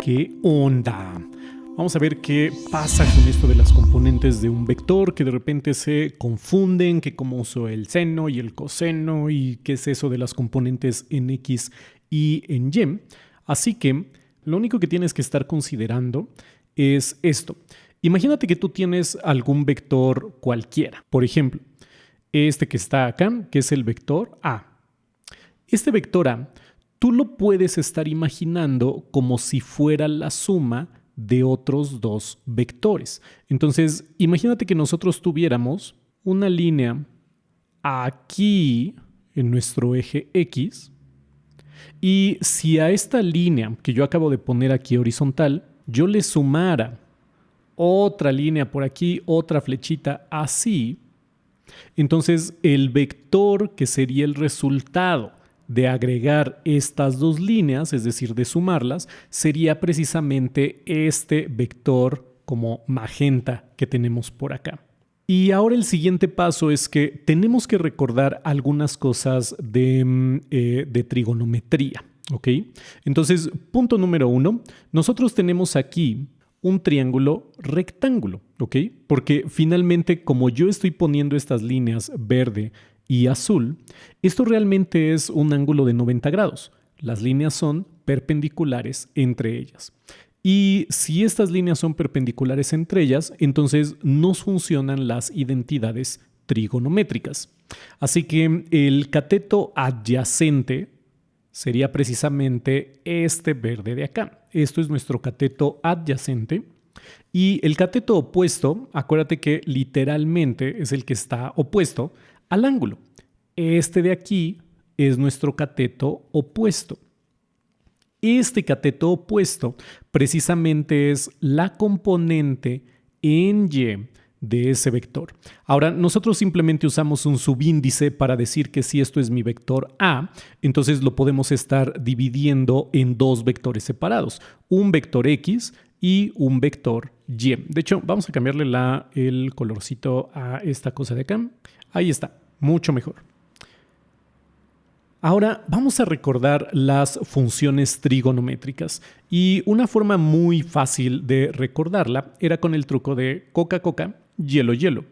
¿Qué onda? Vamos a ver qué pasa con esto de las componentes de un vector, que de repente se confunden, que cómo uso el seno y el coseno y qué es eso de las componentes en X y en Y. Así que lo único que tienes que estar considerando es esto. Imagínate que tú tienes algún vector cualquiera. Por ejemplo, este que está acá, que es el vector A. Este vector A, tú lo puedes estar imaginando como si fuera la suma de otros dos vectores. Entonces, imagínate que nosotros tuviéramos una línea aquí en nuestro eje X y si a esta línea que yo acabo de poner aquí horizontal, yo le sumara otra línea por aquí, otra flechita así, entonces el vector que sería el resultado de agregar estas dos líneas, es decir, de sumarlas, sería precisamente este vector como magenta que tenemos por acá. Y ahora el siguiente paso es que tenemos que recordar algunas cosas de trigonometría, ¿ok? Entonces, punto número 1, nosotros tenemos aquí un triángulo rectángulo, ¿ok? Porque finalmente, como yo estoy poniendo estas líneas verde y azul, esto realmente es un ángulo de 90 grados. Las líneas son perpendiculares entre ellas. Y si estas líneas son perpendiculares entre ellas, entonces nos funcionan las identidades trigonométricas. Así que el cateto adyacente sería precisamente este verde de acá. Esto es nuestro cateto adyacente. Y el cateto opuesto, acuérdate que literalmente es el que está opuesto al ángulo. Este de aquí es nuestro cateto opuesto. Este cateto opuesto precisamente es la componente en Y de ese vector. Ahora, nosotros simplemente usamos un subíndice para decir que si esto es mi vector A, entonces lo podemos estar dividiendo en dos vectores separados, un vector X y un vector Y. De hecho, vamos a cambiarle el colorcito a esta cosa de acá. Ahí está, mucho mejor. Ahora vamos a recordar las funciones trigonométricas y una forma muy fácil de recordarla era con el truco de coca-coca, hielo-hielo.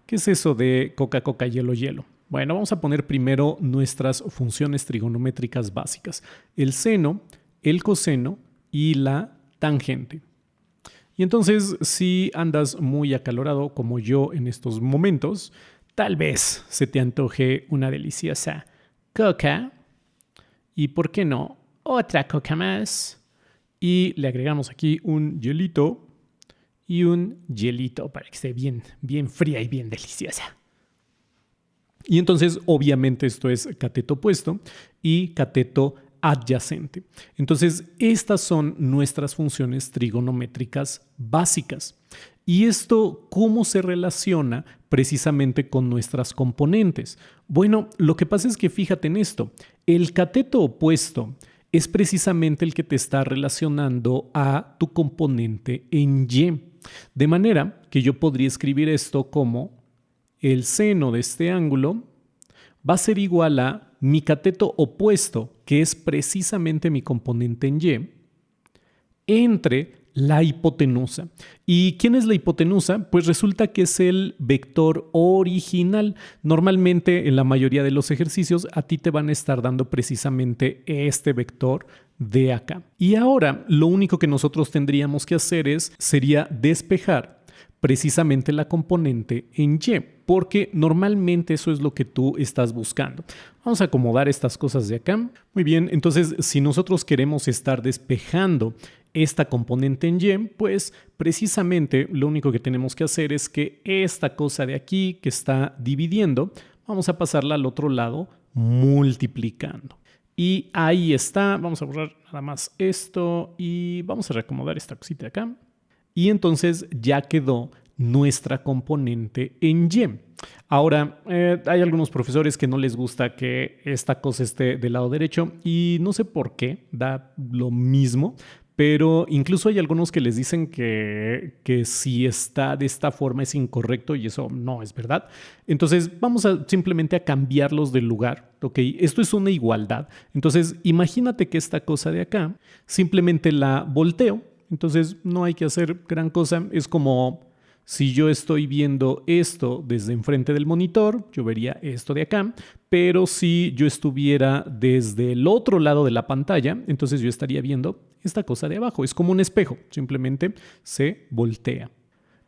¿Qué es eso de coca-coca, hielo-hielo? Bueno, vamos a poner primero nuestras funciones trigonométricas básicas, el seno, el coseno y la tangente. Y entonces, si andas muy acalorado como yo en estos momentos, tal vez se te antoje una deliciosa coca y, ¿por qué no?, otra coca más. Y le agregamos aquí un hielito y un hielito para que esté bien, bien fría y bien deliciosa. Y entonces, obviamente, esto es cateto opuesto y cateto adyacente. Entonces, estas son nuestras funciones trigonométricas básicas. ¿Y esto cómo se relaciona precisamente con nuestras componentes? Bueno, lo que pasa es que fíjate en esto. El cateto opuesto es precisamente el que te está relacionando a tu componente en Y. De manera que yo podría escribir esto como el seno de este ángulo va a ser igual a mi cateto opuesto, que es precisamente mi componente en Y, entre la hipotenusa. ¿Y quién es la hipotenusa? Pues resulta que es el vector original. Normalmente en la mayoría de los ejercicios a ti te van a estar dando precisamente este vector de acá. Y ahora lo único que nosotros tendríamos que hacer sería despejar precisamente la componente en Y, porque normalmente eso es lo que tú estás buscando. Vamos a acomodar estas cosas de acá. Muy bien, entonces si nosotros queremos estar despejando esta componente en Y, pues precisamente lo único que tenemos que hacer es que esta cosa de aquí que está dividiendo, vamos a pasarla al otro lado multiplicando. Y ahí está, vamos a borrar nada más esto y vamos a reacomodar esta cosita de acá. Y entonces ya quedó nuestra componente en Y. Ahora, hay algunos profesores que no les gusta que esta cosa esté del lado derecho y no sé por qué, da lo mismo, pero incluso hay algunos que les dicen que si está de esta forma es incorrecto y eso no es verdad. Entonces vamos a simplemente a cambiarlos del lugar, ¿ok? Esto es una igualdad. Entonces imagínate que esta cosa de acá simplemente la volteo. Entonces no hay que hacer gran cosa. Es como si yo estoy viendo esto desde enfrente del monitor, yo vería esto de acá. Pero si yo estuviera desde el otro lado de la pantalla, entonces yo estaría viendo esta cosa de abajo. Es como un espejo, simplemente se voltea.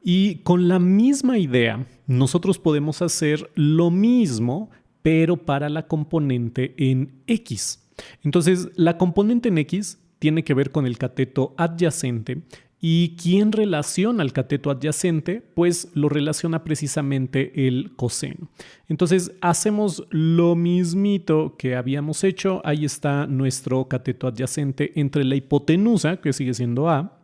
Y con la misma idea, nosotros podemos hacer lo mismo, pero para la componente en X. Entonces, la componente en X tiene que ver con el cateto adyacente. ¿Y quién relaciona el cateto adyacente? Pues lo relaciona precisamente el coseno. Entonces hacemos lo mismito que habíamos hecho. Ahí está nuestro cateto adyacente entre la hipotenusa, que sigue siendo A.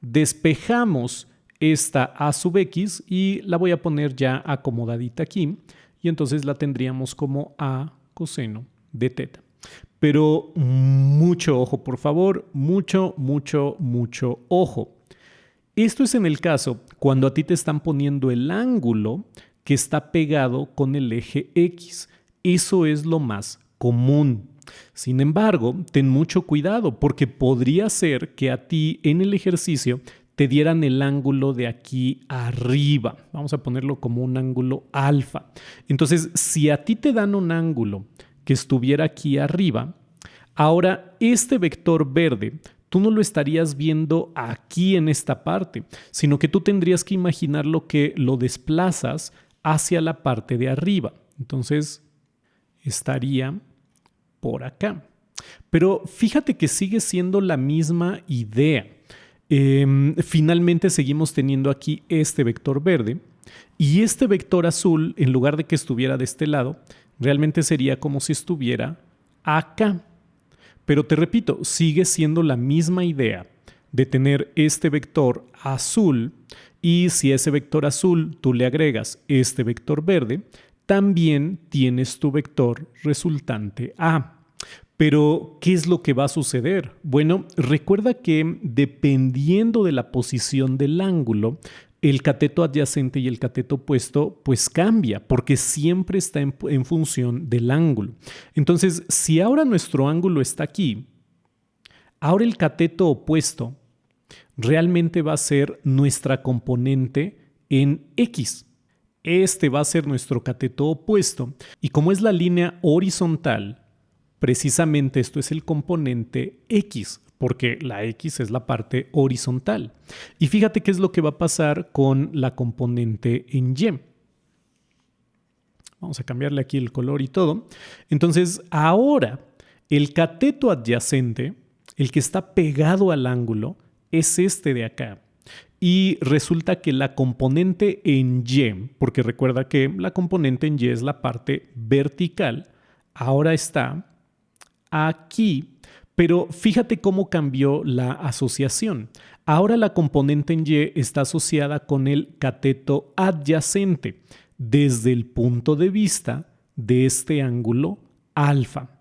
Despejamos esta A sub X y la voy a poner ya acomodadita aquí. Y entonces la tendríamos como A coseno de teta. Pero mucho ojo, por favor, mucho ojo. Esto es en el caso cuando a ti te están poniendo el ángulo que está pegado con el eje X. Eso es lo más común. Sin embargo, ten mucho cuidado porque podría ser que a ti en el ejercicio te dieran el ángulo de aquí arriba. Vamos a ponerlo como un ángulo alfa. Entonces, si a ti te dan un ángulo que estuviera aquí arriba, ahora este vector verde tú no lo estarías viendo aquí en esta parte, sino que tú tendrías que imaginarlo que lo desplazas hacia la parte de arriba. Entonces estaría por acá. Pero fíjate que sigue siendo la misma idea. Finalmente seguimos teniendo aquí este vector verde y este vector azul, en lugar de que estuviera de este lado, realmente sería como si estuviera acá. Pero te repito, sigue siendo la misma idea de tener este vector azul y si a ese vector azul tú le agregas este vector verde, también tienes tu vector resultante A. Pero, ¿qué es lo que va a suceder? Bueno, recuerda que dependiendo de la posición del ángulo, el cateto adyacente y el cateto opuesto pues cambia porque siempre está en función del ángulo. Entonces, si ahora nuestro ángulo está aquí, ahora el cateto opuesto realmente va a ser nuestra componente en X. Este va a ser nuestro cateto opuesto y como es la línea horizontal, precisamente esto es el componente X, porque la X es la parte horizontal. Y fíjate qué es lo que va a pasar con la componente en Y. Vamos a cambiarle aquí el color y todo. Entonces, ahora el cateto adyacente, el que está pegado al ángulo, es este de acá. Y resulta que la componente en Y, porque recuerda que la componente en Y es la parte vertical, ahora está aquí. Pero fíjate cómo cambió la asociación. Ahora la componente en Y está asociada con el cateto adyacente desde el punto de vista de este ángulo alfa.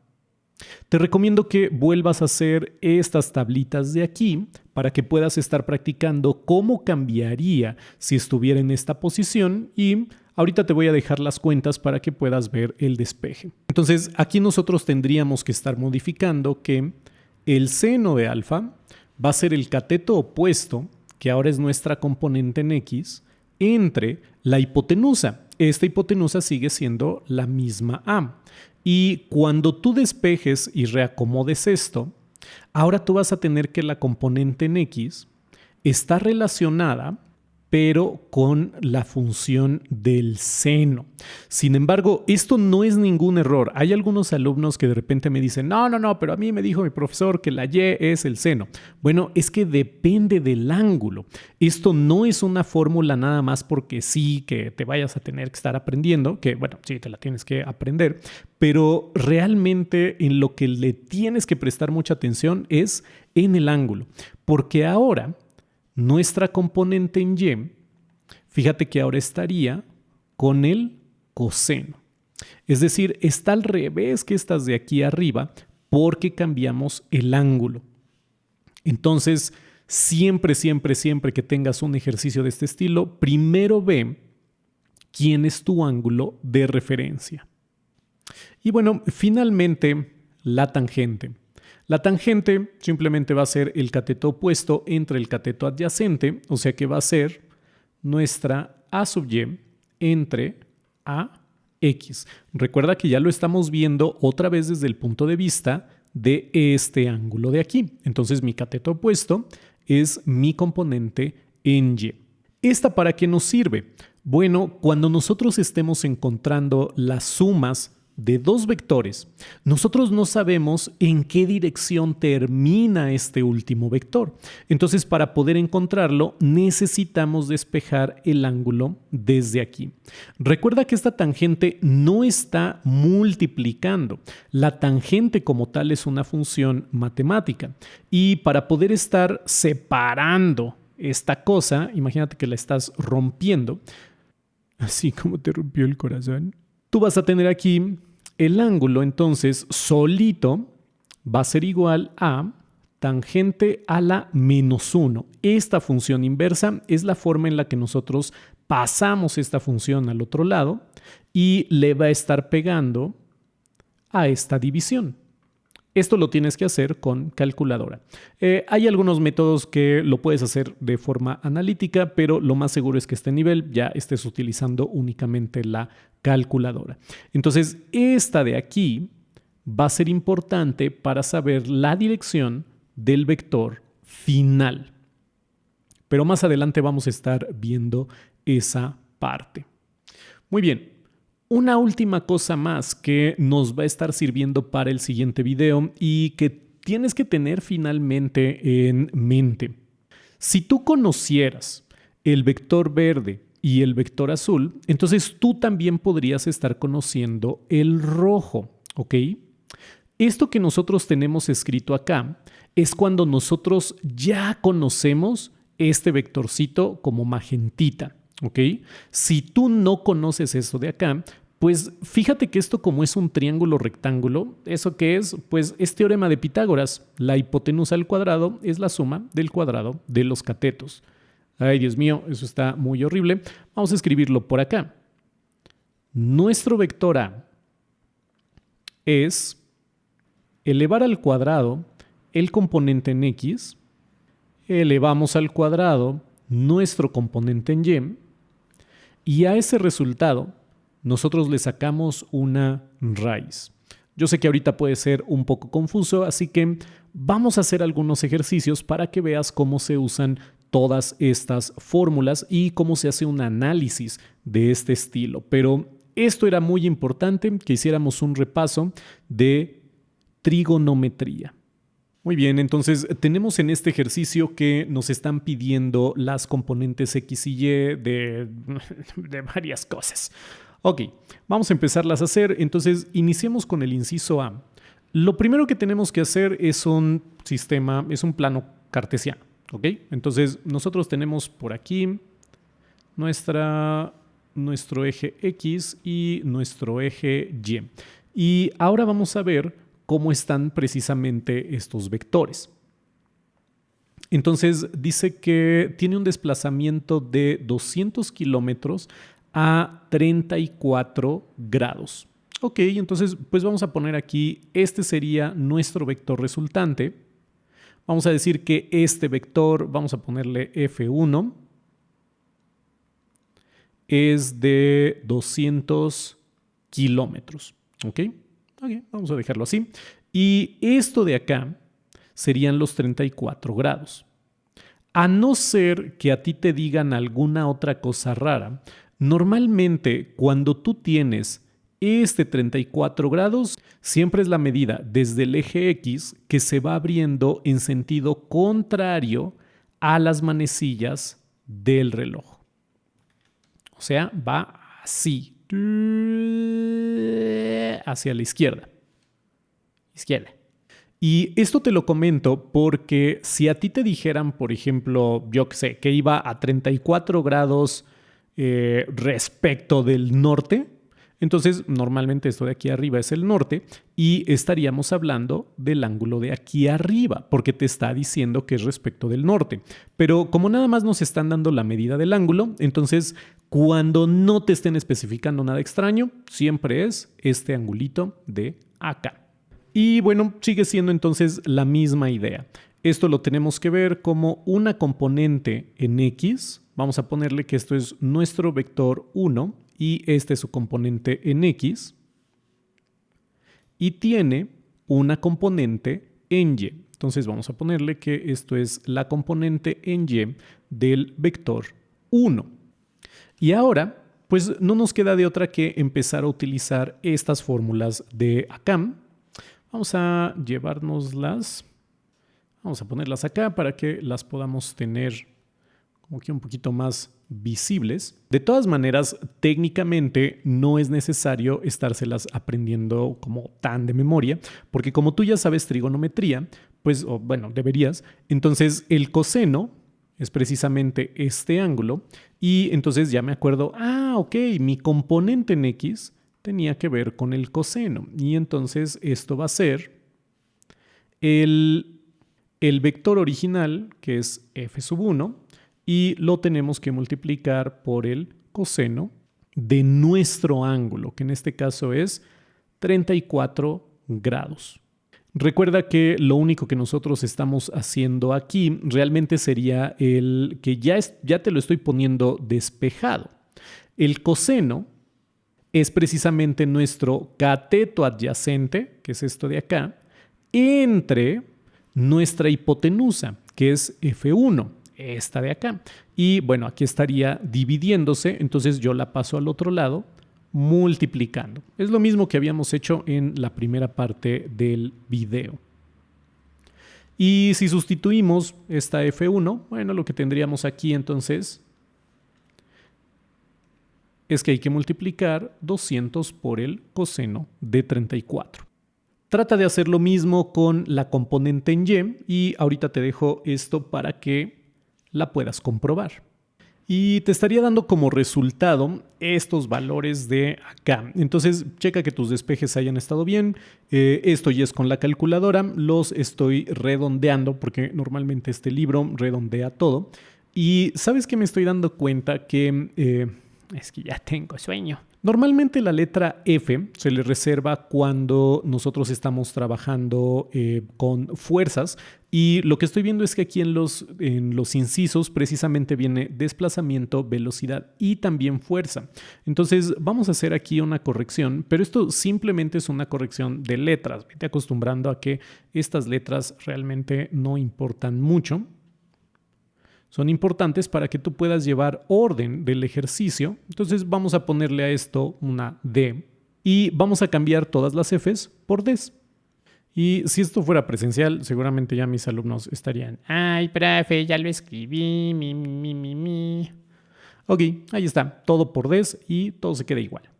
Te recomiendo que vuelvas a hacer estas tablitas de aquí para que puedas estar practicando cómo cambiaría si estuviera en esta posición y ahorita te voy a dejar las cuentas para que puedas ver el despeje. Entonces aquí nosotros tendríamos que estar modificando que el seno de alfa va a ser el cateto opuesto, que ahora es nuestra componente en X, entre la hipotenusa. Esta hipotenusa sigue siendo la misma A. Y cuando tú despejes y reacomodes esto, ahora tú vas a tener que la componente en X está relacionada pero con la función del seno. Sin embargo, esto no es ningún error. Hay algunos alumnos que de repente me dicen, no, pero a mí me dijo mi profesor que la Y es el seno. Bueno, es que depende del ángulo. Esto no es una fórmula nada más porque sí que te vayas a tener que estar aprendiendo, que bueno, sí te la tienes que aprender, pero realmente en lo que le tienes que prestar mucha atención es en el ángulo, porque ahora nuestra componente en Y, fíjate que ahora estaría con el coseno. Es decir, está al revés que estas de aquí arriba porque cambiamos el ángulo. Entonces, siempre, siempre, siempre que tengas un ejercicio de este estilo, primero ve quién es tu ángulo de referencia. Y bueno, finalmente, la tangente. La tangente simplemente va a ser el cateto opuesto entre el cateto adyacente, o sea que va a ser nuestra A sub y entre A, X. Recuerda que ya lo estamos viendo otra vez desde el punto de vista de este ángulo de aquí. Entonces mi cateto opuesto es mi componente en Y. ¿Esta para qué nos sirve? Bueno, cuando nosotros estemos encontrando las sumas de dos vectores, nosotros no sabemos en qué dirección termina este último vector. Entonces, para poder encontrarlo, necesitamos despejar el ángulo desde aquí. Recuerda que esta tangente no está multiplicando. La tangente como tal es una función matemática. Y para poder estar separando esta cosa, imagínate que la estás rompiendo, así como te rompió el corazón. Tú vas a tener aquí el ángulo, entonces, solito va a ser igual a tangente a la menos 1. Esta función inversa es la forma en la que nosotros pasamos esta función al otro lado y le va a estar pegando a esta división. Esto lo tienes que hacer con calculadora. Hay algunos métodos que lo puedes hacer de forma analítica, pero lo más seguro es que este nivel ya estés utilizando únicamente la calculadora. Entonces, esta de aquí va a ser importante para saber la dirección del vector final. Pero más adelante vamos a estar viendo esa parte. Muy bien. Una última cosa más que nos va a estar sirviendo para el siguiente video y que tienes que tener finalmente en mente. Si tú conocieras el vector verde y el vector azul, entonces tú también podrías estar conociendo el rojo, ¿ok? Esto que nosotros tenemos escrito acá es cuando nosotros ya conocemos este vectorcito como magentita. ¿Ok? Si tú no conoces eso de acá, pues fíjate que esto como es un triángulo rectángulo, ¿eso qué es? Pues es teorema de Pitágoras. La hipotenusa al cuadrado es la suma del cuadrado de los catetos. Ay, Dios mío, eso está muy horrible. Vamos a escribirlo por acá. Nuestro vector A es elevar al cuadrado el componente en X, elevamos al cuadrado nuestro componente en Y, y a ese resultado nosotros le sacamos una raíz. Yo sé que ahorita puede ser un poco confuso, así que vamos a hacer algunos ejercicios para que veas cómo se usan todas estas fórmulas y cómo se hace un análisis de este estilo. Pero esto era muy importante, que hiciéramos un repaso de trigonometría. Muy bien, entonces tenemos en este ejercicio que nos están pidiendo las componentes X y Y de varias cosas. Ok, vamos a empezarlas a hacer. Entonces, iniciemos con el inciso A. Lo primero que tenemos que hacer es un sistema, es un plano cartesiano. Ok, entonces nosotros tenemos por aquí nuestro eje X y nuestro eje Y. Y ahora vamos a ver cómo están precisamente estos vectores. Entonces dice que tiene un desplazamiento de 200 kilómetros a 34 grados. Ok, entonces pues vamos a poner aquí, este sería nuestro vector resultante. Vamos a decir que este vector, vamos a ponerle F1, es de 200 kilómetros. Ok. Ok, vamos a dejarlo así. Y esto de acá serían los 34 grados. A no ser que a ti te digan alguna otra cosa rara, normalmente cuando tú tienes este 34 grados, siempre es la medida desde el eje X que se va abriendo en sentido contrario a las manecillas del reloj. O sea, va así. Hacia la izquierda. Y esto te lo comento porque si a ti te dijeran, por ejemplo, yo que sé, que iba a 34 grados respecto del norte, Entonces, normalmente esto de aquí arriba es el norte y estaríamos hablando del ángulo de aquí arriba, porque te está diciendo que es respecto del norte. Pero como nada más nos están dando la medida del ángulo, entonces cuando no te estén especificando nada extraño, siempre es este angulito de acá. Y bueno, sigue siendo entonces la misma idea. Esto lo tenemos que ver como una componente en X. Vamos a ponerle que esto es nuestro vector 1 y este es su componente en X. Y tiene una componente en Y. Entonces vamos a ponerle que esto es la componente en Y del vector 1. Y ahora, pues no nos queda de otra que empezar a utilizar estas fórmulas de acá. Vamos a llevárnoslas. Vamos a ponerlas acá para que las podamos tener como que un poquito más visibles. De todas maneras, técnicamente no es necesario estárselas aprendiendo como tan de memoria, porque como tú ya sabes trigonometría, pues, bueno, deberías. Entonces, el coseno es precisamente este ángulo y entonces ya me acuerdo, ok, mi componente en X tenía que ver con el coseno y entonces esto va a ser el vector original, que es f sub 1, y lo tenemos que multiplicar por el coseno de nuestro ángulo, que en este caso es 34 grados. Recuerda que lo único que nosotros estamos haciendo aquí realmente sería el que ya te lo estoy poniendo despejado. El coseno es precisamente nuestro cateto adyacente, que es esto de acá, entre nuestra hipotenusa, que es F1, esta de acá. Y bueno, aquí estaría dividiéndose, entonces yo la paso al otro lado multiplicando. Es lo mismo que habíamos hecho en la primera parte del video. Y si sustituimos esta F1, bueno, lo que tendríamos aquí entonces es que hay que multiplicar 200 por el coseno de 34. Trata de hacer lo mismo con la componente en Y y ahorita te dejo esto para que la puedas comprobar. Y te estaría dando como resultado estos valores de acá. Entonces, checa que tus despejes hayan estado bien. Esto ya es con la calculadora. Los estoy redondeando porque normalmente este libro redondea todo. Y ¿sabes qué me estoy dando cuenta? Que es que ya tengo sueño. Normalmente la letra F se le reserva cuando nosotros estamos trabajando con fuerzas y lo que estoy viendo es que aquí en los incisos precisamente viene desplazamiento, velocidad y también fuerza. Entonces vamos a hacer aquí una corrección, pero esto simplemente es una corrección de letras. Vete acostumbrando a que estas letras realmente no importan mucho. Son importantes para que tú puedas llevar orden del ejercicio. Entonces vamos a ponerle a esto una D y vamos a cambiar todas las Fs por Ds. Y si esto fuera presencial, seguramente ya mis alumnos estarían, ay, profe, ya lo escribí, mi. Ok, ahí está, todo por Ds y todo se queda igual.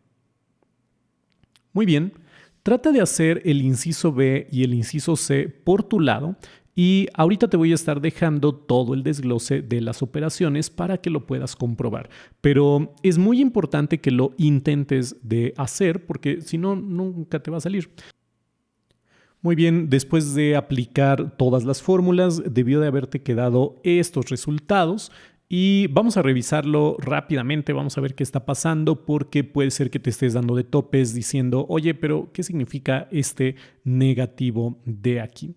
Muy bien, trata de hacer el inciso B y el inciso C por tu lado. Y ahorita te voy a estar dejando todo el desglose de las operaciones para que lo puedas comprobar. Pero es muy importante que lo intentes de hacer porque si no, nunca te va a salir. Muy bien, después de aplicar todas las fórmulas, debió de haberte quedado estos resultados. Y vamos a revisarlo rápidamente, vamos a ver qué está pasando porque puede ser que te estés dando de topes diciendo, oye, pero ¿qué significa este negativo de aquí?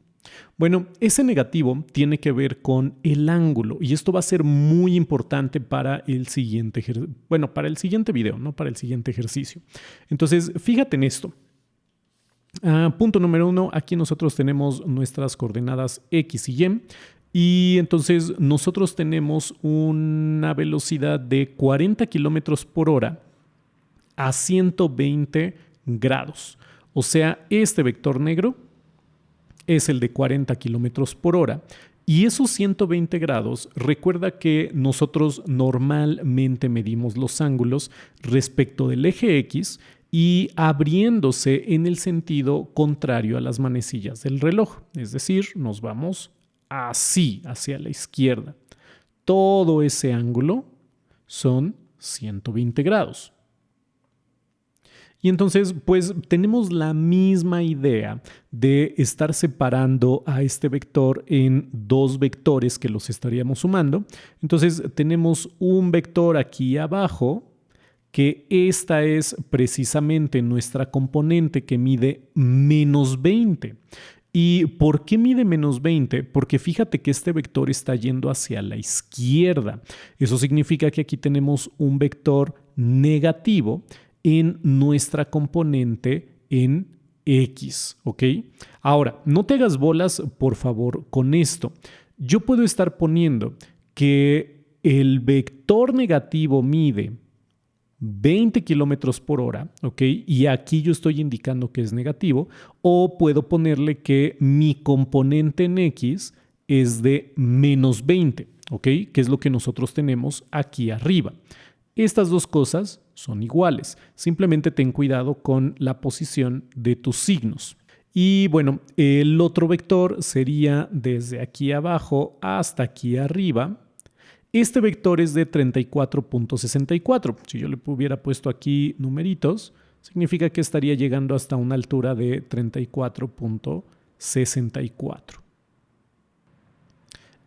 Bueno, ese negativo tiene que ver con el ángulo y esto va a ser muy importante para el siguiente video, no para el siguiente ejercicio. Entonces, fíjate en esto. Punto número 1, aquí nosotros tenemos nuestras coordenadas X y Y y entonces nosotros tenemos una velocidad de 40 kilómetros por hora a 120 grados. O sea, este vector negro es el de 40 kilómetros por hora. Y esos 120 grados, recuerda que nosotros normalmente medimos los ángulos respecto del eje X y abriéndose en el sentido contrario a las manecillas del reloj. Es decir, nos vamos así, hacia la izquierda. Todo ese ángulo son 120 grados. Y entonces, pues tenemos la misma idea de estar separando a este vector en dos vectores que los estaríamos sumando. Entonces, tenemos un vector aquí abajo, que esta es precisamente nuestra componente que mide menos 20. ¿Y por qué mide menos 20? Porque fíjate que este vector está yendo hacia la izquierda. Eso significa que aquí tenemos un vector negativo en nuestra componente en X, ¿ok? Ahora, no te hagas bolas, por favor, con esto. Yo puedo estar poniendo que el vector negativo mide 20 kilómetros por hora, ¿ok? Y aquí yo estoy indicando que es negativo, o puedo ponerle que mi componente en X es de menos 20, ¿ok? Que es lo que nosotros tenemos aquí arriba. Estas dos cosas son iguales. Simplemente ten cuidado con la posición de tus signos. Y bueno, el otro vector sería desde aquí abajo hasta aquí arriba. Este vector es de 34.64. Si yo le hubiera puesto aquí numeritos, significa que estaría llegando hasta una altura de 34.64.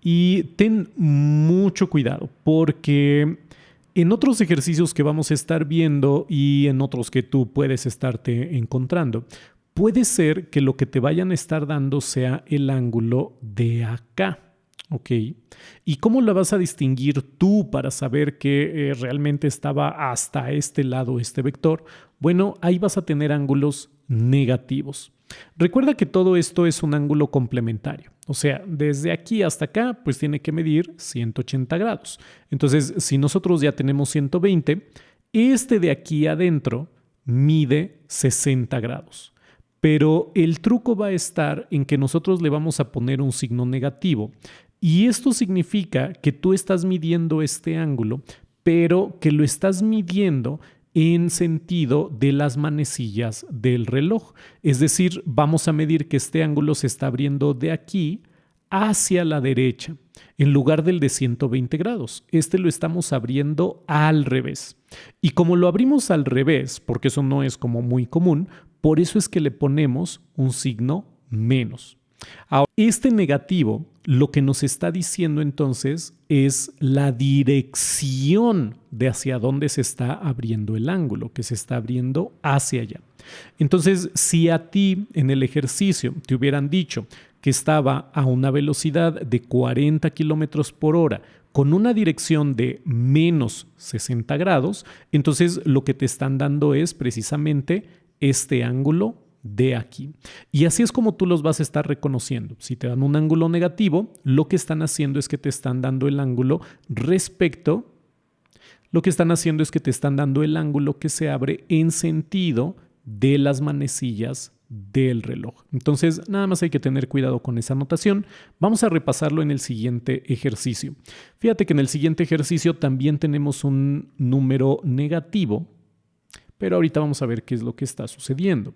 Y ten mucho cuidado porque en otros ejercicios que vamos a estar viendo y en otros que tú puedes estarte encontrando, puede ser que lo que te vayan a estar dando sea el ángulo de acá. ¿Ok? ¿Y cómo la vas a distinguir tú para saber que realmente estaba hasta este lado este vector? Bueno, ahí vas a tener ángulos negativos. Recuerda que todo esto es un ángulo complementario. O sea, desde aquí hasta acá, pues tiene que medir 180 grados. Entonces, si nosotros ya tenemos 120, este de aquí adentro mide 60 grados. Pero el truco va a estar en que nosotros le vamos a poner un signo negativo. Y esto significa que tú estás midiendo este ángulo, pero que lo estás midiendo en sentido de las manecillas del reloj. Es decir, vamos a medir que este ángulo se está abriendo de aquí hacia la derecha, en lugar del de 120 grados. Este lo estamos abriendo al revés. Y como lo abrimos al revés, porque eso no es como muy común, por eso es que le ponemos un signo menos. Ahora, este negativo lo que nos está diciendo entonces es la dirección de hacia dónde se está abriendo el ángulo, que se está abriendo hacia allá. Entonces, si a ti en el ejercicio te hubieran dicho que estaba a una velocidad de 40 kilómetros por hora con una dirección de menos 60 grados, entonces lo que te están dando es precisamente este ángulo de aquí. Y así es como tú los vas a estar reconociendo. Si te dan un ángulo negativo, lo que están haciendo es que te están dando el ángulo respecto, lo que están haciendo es que te están dando el ángulo que se abre en sentido de las manecillas del reloj. Entonces, nada más hay que tener cuidado con esa notación. Vamos a repasarlo en el siguiente ejercicio. Fíjate que en el siguiente ejercicio también tenemos un número negativo, pero ahorita vamos a ver qué es lo que está sucediendo.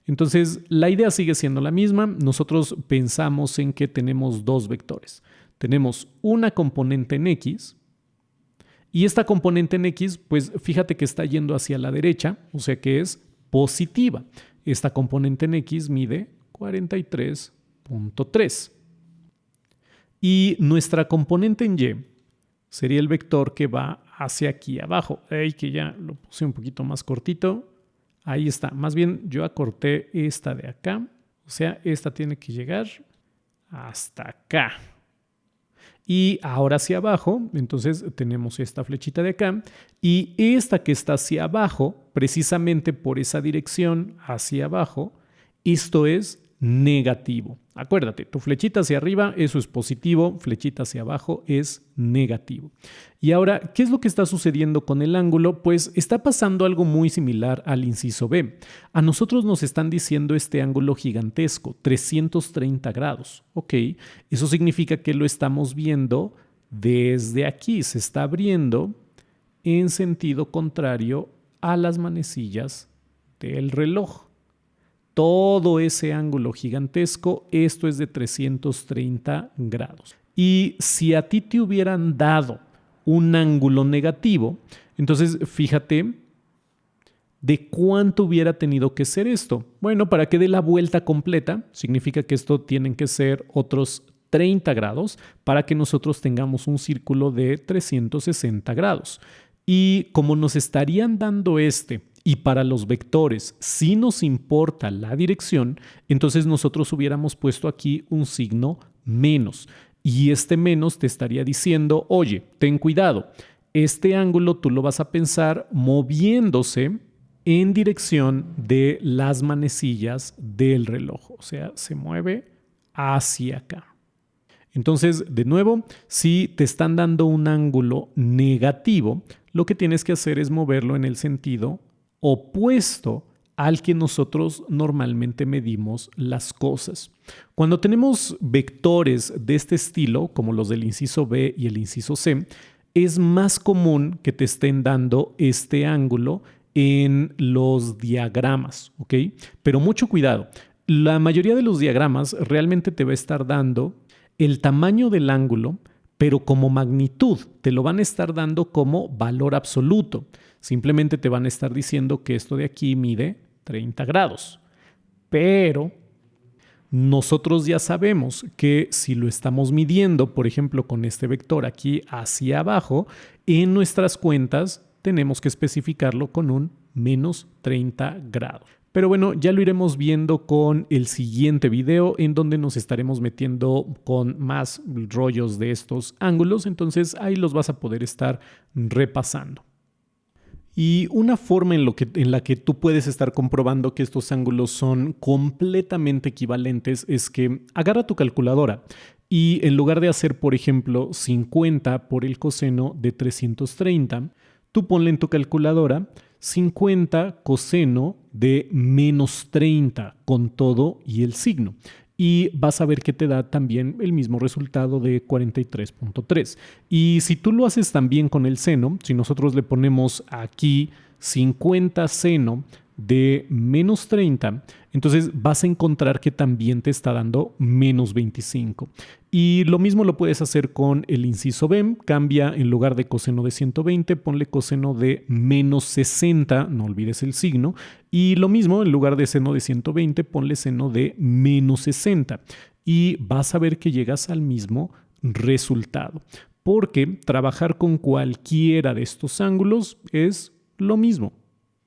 Entonces, la idea sigue siendo la misma. Nosotros pensamos en que tenemos dos vectores. Tenemos una componente en X y esta componente en X, pues fíjate que está yendo hacia la derecha, o sea que es positiva. Esta componente en X mide 43.3. Y nuestra componente en Y sería el vector que va hacia aquí abajo. Ay, que ya lo puse un poquito más cortito. Ahí está. Más bien yo acorté esta de acá. O sea, esta tiene que llegar hasta acá. Y ahora hacia abajo, entonces tenemos esta flechita de acá. Y esta que está hacia abajo, precisamente por esa dirección hacia abajo, esto es negativo. Acuérdate, tu flechita hacia arriba, eso es positivo, flechita hacia abajo es negativo. Y ahora, ¿qué es lo que está sucediendo con el ángulo? Pues está pasando algo muy similar al inciso B. A nosotros nos están diciendo este ángulo gigantesco, 330 grados. Ok, eso significa que lo estamos viendo desde aquí, se está abriendo en sentido contrario a las manecillas del reloj. Todo ese ángulo gigantesco, esto es de 330 grados. Y si a ti te hubieran dado un ángulo negativo, entonces fíjate, ¿De cuánto hubiera tenido que ser esto? Bueno, para que dé la vuelta completa, significa que esto tienen que ser otros 30 grados para que nosotros tengamos un círculo de 360 grados. Y como nos estarían dando y para los vectores sí nos importa la dirección, entonces nosotros hubiéramos puesto aquí un signo menos. Y este menos te estaría diciendo, oye, ten cuidado, este ángulo tú lo vas a pensar moviéndose en dirección de las manecillas del reloj. O sea, se mueve hacia acá. Entonces, de nuevo, si te están dando un ángulo negativo, lo que tienes que hacer es moverlo en el sentido opuesto al que nosotros normalmente medimos las cosas. Cuando tenemos vectores de este estilo, como los del inciso B y el inciso C, es más común que te estén dando este ángulo en los diagramas, ¿ok? Pero mucho cuidado. La mayoría de los diagramas realmente te va a estar dando el tamaño del ángulo, pero como magnitud, te lo van a estar dando como valor absoluto. Simplemente te van a estar diciendo que esto de aquí mide 30 grados. Pero nosotros ya sabemos que si lo estamos midiendo, por ejemplo, con este vector aquí hacia abajo, en nuestras cuentas tenemos que especificarlo con un menos 30 grados. Pero bueno, ya lo iremos viendo con el siguiente video en donde nos estaremos metiendo con más rollos de estos ángulos. Entonces ahí los vas a poder estar repasando. Y una forma en la que tú puedes estar comprobando que estos ángulos son completamente equivalentes es que agarra tu calculadora y en lugar de hacer, por ejemplo, 50 por el coseno de 330, tú ponle en tu calculadora 50 coseno de menos 30 con todo y el signo. Y vas a ver que te da también el mismo resultado de 43.3. Y si tú lo haces también con el seno, si nosotros le ponemos aquí 50 seno de menos 30, entonces vas a encontrar que también te está dando menos 25. Y lo mismo lo puedes hacer con el inciso B. Cambia en lugar de coseno de 120, ponle coseno de menos 60, no olvides el signo. Y lo mismo, en lugar de seno de 120, ponle seno de menos 60. Y vas a ver que llegas al mismo resultado. Porque trabajar con cualquiera de estos ángulos es lo mismo.